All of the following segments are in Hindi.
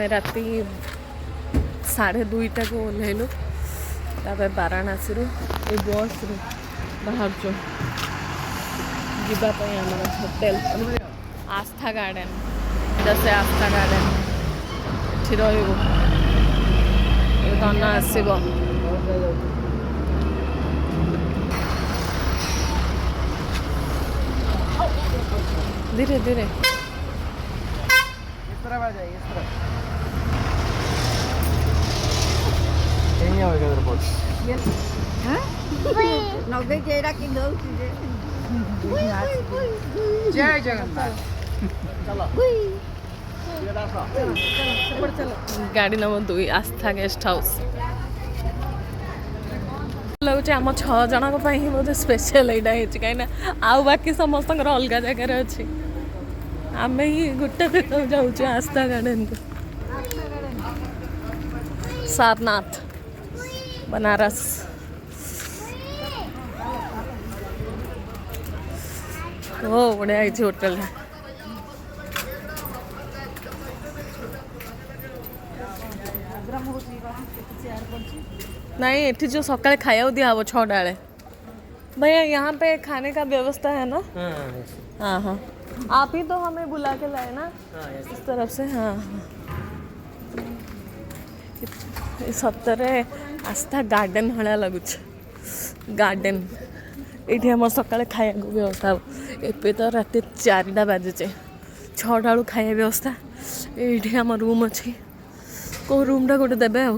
राति 2:30 को ओह्लैलु वाराणसी ये बस रू बाहर जावाई आम होटेल आस्था गार्डन जैसे आस्था गार्डन ये धन आसब धीरे धीरे जय जगन्नाथ गाड़ी नंबर 2 आस्था गेस्ट हाउस लगुच आम 6 जन बोधे स्पेशल यहाँ कहीं आउ बाकी समस्त अलग जगार अच्छी आम ही गोटे जाऊँ आस्था गार्डन को सारनाथ बनारस ओ बढ़िया है होटेल नहीं ये जो सकाଳେ खाया दिया वो 6 डाले भैया यहाँ पे खाने का व्यवस्था है ना। हाँ हाँ आप ही तो हमें बुला के लाए ना इस तरफ से। हाँ सतरे आस्था गार्डन भाया लगुच गार्डन ये आम सकाଳେ खाया व्यवस्था एवं तो राति 4टा बाजुचे 6टा बेलू खाया व्यवस्था ये आम रूम अच्छी कौ रूमटा गोटे देवे आ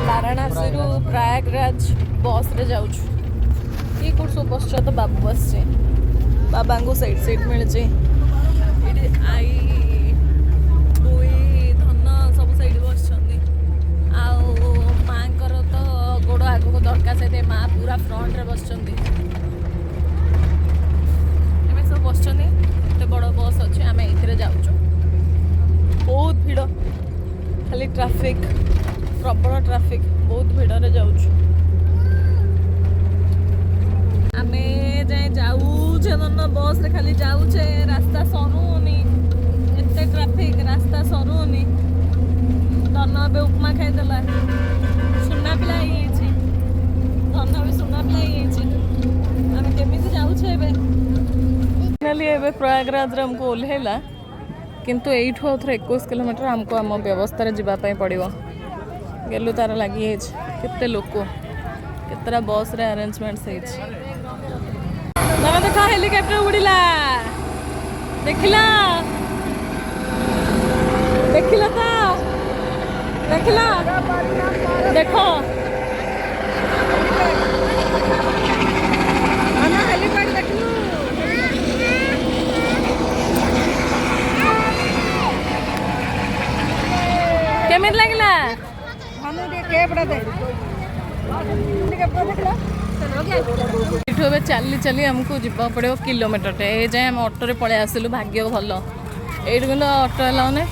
वाराणसी प्रयागराज बस रे जाऊँ ये कौन सब बस तो बाबू बस बाबा को साइड सीट मिले आई बुई धन सब साइड बस माँ तो गोड़ आगक दरकार से माँ पूरा फ्रंट रे बस सब बस बड़ बस अच्छे आम ये जाऊँ बहुत भिड़ खाली ट्राफिक प्रबल ट्राफिक बहुत भिड़े जाऊँ आम जाए जाऊे धन बस रे खाली जाऊे रास्ता सरुनी एत ट्राफिक रास्ता सरुनी धन ए उपमा खाईदेला सुना पिला धन भी सुना पिला आम केमी जाऊे फाइनाली प्रयागराज हमको ओह्लैला किंतु एठू आउ 21 किलोमीटर हमको आम व्यवस्था जावाई पड़ो गेलु तार लगी केते लोक केतरा बस रे अरेंजमेंट्स तमें देख हेलिकॉप्टर उड़िला देखिला देखिला तो देखिला देखो केमित लगला चली चली हमको जीवा पड़ो किलोमीटर ये जाए हम ऑटो पलि आसलु भाग्य भल ये ऑटो अलाउने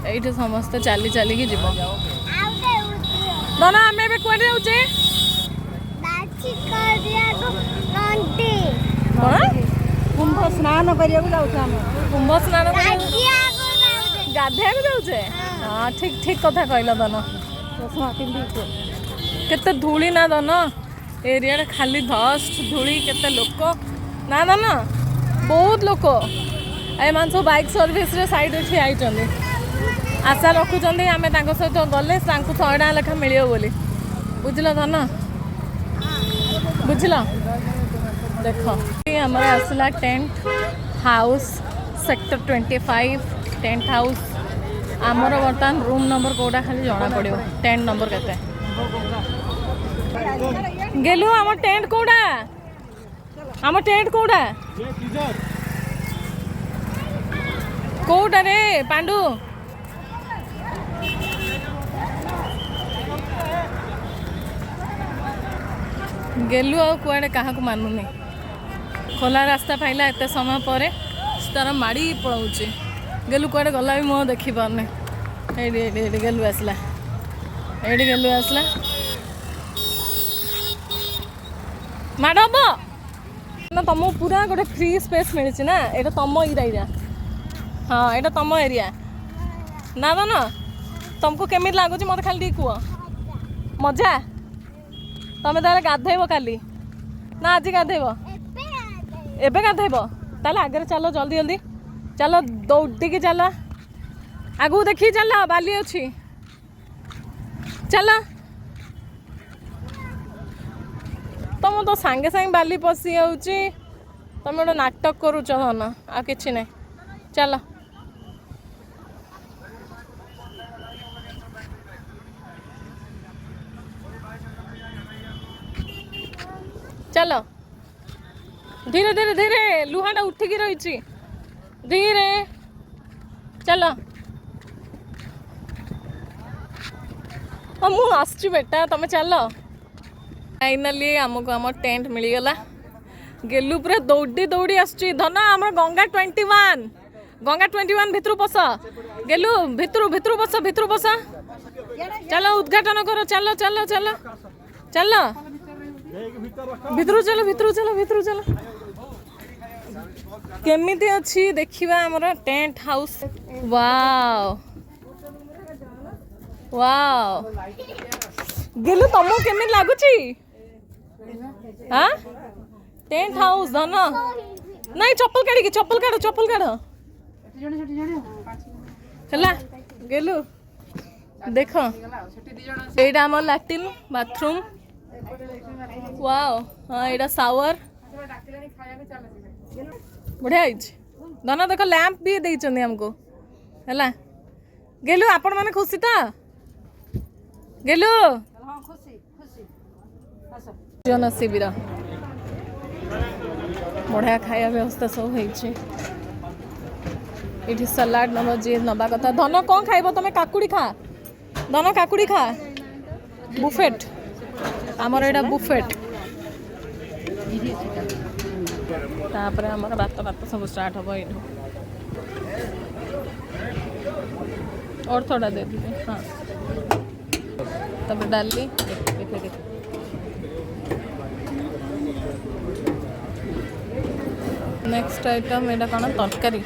ये समस्ते चली चलिकी जीव धन आम कौन जाऊे कुंभ स्नान करने कुंभ स्नान गाधे जाऊे। हाँ ठीक ठीक कथा कहल धन केते धूली ना धन एरिया खाली धस्ट धूली केते लोक ना धन बहुत लोक एम सब बाइक सर्विस रे साइड उठी आई आशा रखुं आम सहित गले 100 टका लेखा मिले बोली बुझल धन बुझल देख आम आसला tent house sector 25 tent house आमर बर्तमान रूम नंबर कौटा खाली जना पड़ो टेंट नंबर केते गेलु आम टेंट कौटा आम टेंट कौटा कौटा रे पांडु गेलु आ कुआडे क्या मानुनी खोला रास्ता पाइला एत समय पर तार माड़ी पलाऊँ गेलु कुआडे गला भी मुँह देखी पारने ये गेलु आसला ये गेलु आसला माड़ हम ना तुम पूरा गोटे फ्री स्पेस मिली ना ये तुम एरिया हाँ ये तुम एरिया ना ना ना तुमको केमी लगुच मत खाली टी कह मजा तुम ताले गाधेब काली ना आज गाधेब एबे गाधेब ताले आगे चलो जल्दी जल्दी चलो दौड़ी चल आगू देखी चल बाली अच्छी चल तुम तो सांगे सांगे बाली पशि जाऊँगी तुम गोटे नाटक करुच धन आ कि ना चल चल धीरे धीरे धीरे लुहाटा उठिकी रही धीरे चल मु आसुची बेटा तुम चल फाइनाली आमको आम टेंट मिलगला गेलु पूरा दौड़ी दौड़ी आसुची धन आम गंगा 21 भितर पस गेलु भितर भितर पस चल उद्घाटन कर चल चल चल चल भितर चल केमिति अच्छी देखिबा हमर टेंट हाउस वाओ वाओ गेलु तुमको केमिति लागुची हाँ टेंट हाउस धन नहीं चप्पल काढ़ हला गेलु देख एटा हमर लैट्रिन बाथरूम वाओ हाँ एटा शावर बढ़िया धन देख लैंप भी देइछन्ती हमको हला गेलु आपण माने खुशी था गेलु जन शिविर बढ़िया खाया व्यवस्था सब होइछे इठी सलाड नब जे नबा कथा धन कौन खाइब तमे काकुड़ी खा धन काकुड़ी खा बुफेट आमर एटा बुफेट तापरे आमर बात सब स्टार्ट हम ये और थोड़ा दे दीजिए हाँ तब डाली देख नेक्स्ट आइटम एटा कौन तरकारी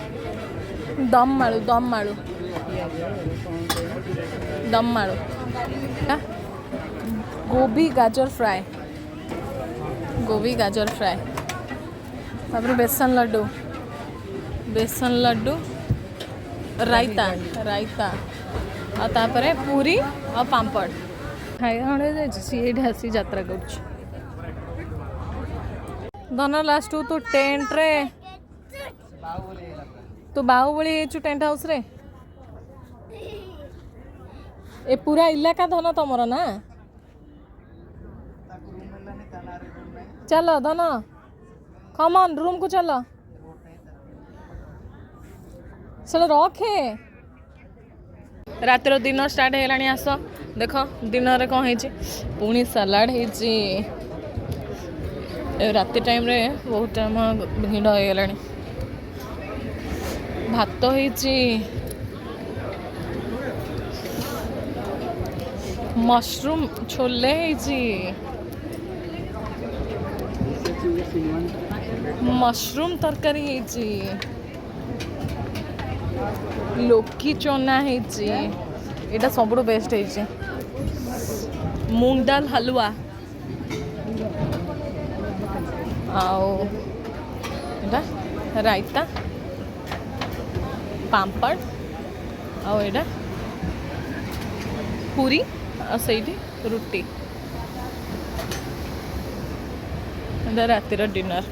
दम मालू गोभी गाजर फ्राई तापर बेसन लड्डू रायता और तापर पूरी और पापड़ खाइए ये हसी यात्रा कर धन लास्ट तू टेंट रे तू बाहुबली टेंट हाउस रे ए पूरा इलाका धन तमर ना चलो धन कमन रूम को चलो रखे रातिर डिनर स्टार्ट है आस देख डिनर कौन है पुणी सलाड है राति टाइम रे बहुत टाइम भिड़ हो गला भात है मशरूम छोले मशरूम तरकारी है लोकी चना है यहाँ सब बेस्ट है मूंग दाल हलवा आओ रायता पापड़ आओ एटा पूरी सही रुटी रातिर डिनर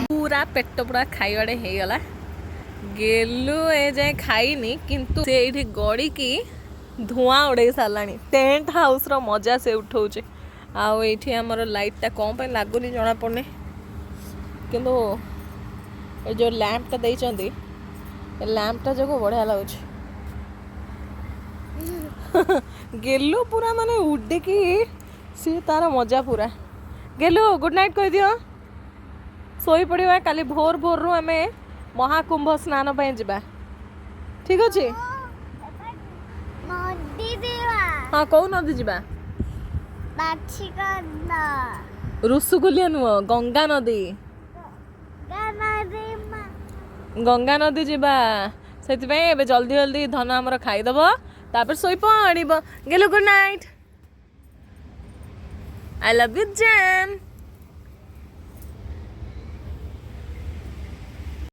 पूरा पेट पूरा खाइबाड़े हो गला गेलु ए जाए खाइनी किंतु से गड़ी की धुआं उड़े सारा टेंट हाउस रो मजा से उठाऊे आठी आमर लाइटा कौन पे लगुनि जना पड़े किंतु ये जो लैंपटा देइचंदी लैंपटा जो बढ़िया लगुच गेलु पूरा माने उड़े की सी तार मजा पूरा गेलु गुड नाइट कह दियो सोई पड़िया काली भोर भोर रु आमे महाकुंभ स्नान पे जा ठीक अच्छे हाँ कौ नदी जा ऋषिकुलिया नुह गंगा नदी गंगा नदी जीवा से जल्दी जल्दी धन आमर खाईदब तापर शोई पड़ब गेलो good night I love you Jain.